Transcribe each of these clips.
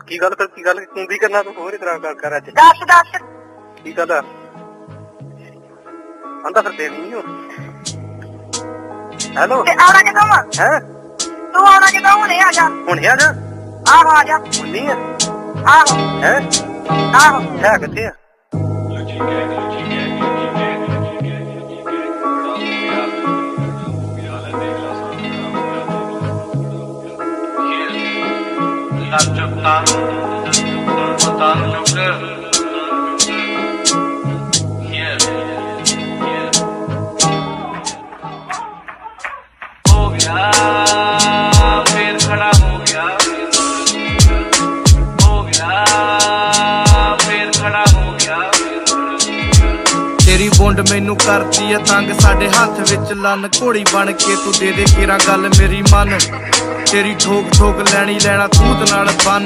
की गल फिर की गल तू भी करना तू होर तरह कर अज दस दस की गल आंदा फिर देनी नहीं हो हेलो आना कितों वा है तू आना कितों हुणे आ जा आहो आ जा नहीं है आहो है आहो है किथे है तेरी बुंड मैनू करती है तंग साडे हाथ विच लन घोड़ी बन के तू दे दे केरा गल मेरी मन तेरी ठोक ठोक लैनी लैना तूत नाल बन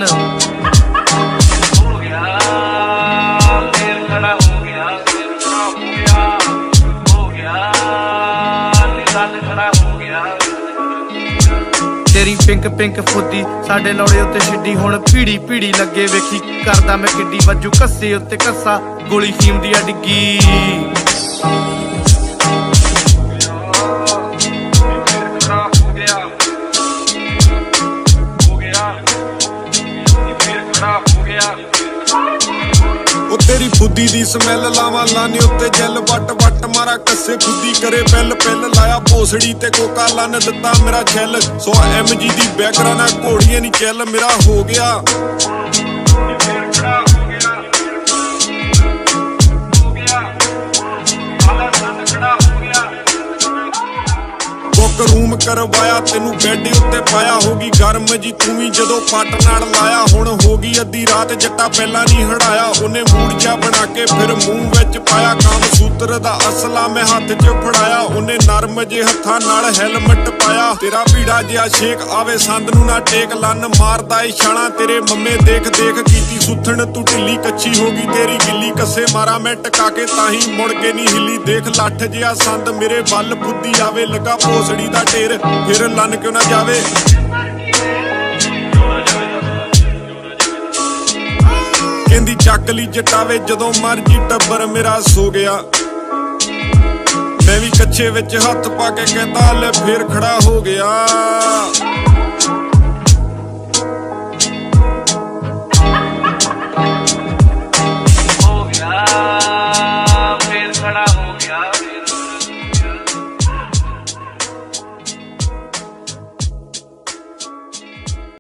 तेरी पिंक पिंक फुद्दी साडे लौड़े उत्ते छिड्डी हुण पीड़ी पीड़ी लगे वेखी करदा मैं किड्डी वजू कस्से उत्ते कस्सा गोली फीम दी डिग्गी तेरी फुद्दी दी स्मैल लावा लाने उत्ते जैल वट वट मारा कस्से फुद्दी करे बैल पैल लाया भोसड़ी ते कोका लन दिता मेरा छैल 100 MG दी बैकरा ना घोड़ियां नी चैल मेरा हो गया बुक रूम करवाया तेनू बैड उत्ते पाया होगी गर्म जी तू भी जदों पट नाल लाया हुण होगी अद्धी रात जट्टा पहला नहीं हड़ाया उन्हें मूड जा बना के फिर मूंह विच पाया काम सूत्र दा असला मैं हाथ च फड़ाया उन्हें नरम जे हत्थां नाल हैलमेट पाया तेरा भीड़ा जिहा शेक आवे संद नू ना टेक लन मारदा ए छाणा तेरे मम्मे देख देख कीती सुथण तू ढिल्ली कच्ची होगी तेरी गिल्ली कस्से मारा मैं टका के ताही मुड़ के नहीं हिली देख लठ जिहा संद मेरे बल बुद्धि आवे लगा भोसड़ी दा ढेर फिर लन क्यों ना जावे कहंदी चक ली जटावे जदों मर्जी टब्बर मेरा सो गया मैं भी कच्छे विच हथ पा के कहता ले फिर खड़ा हो गया।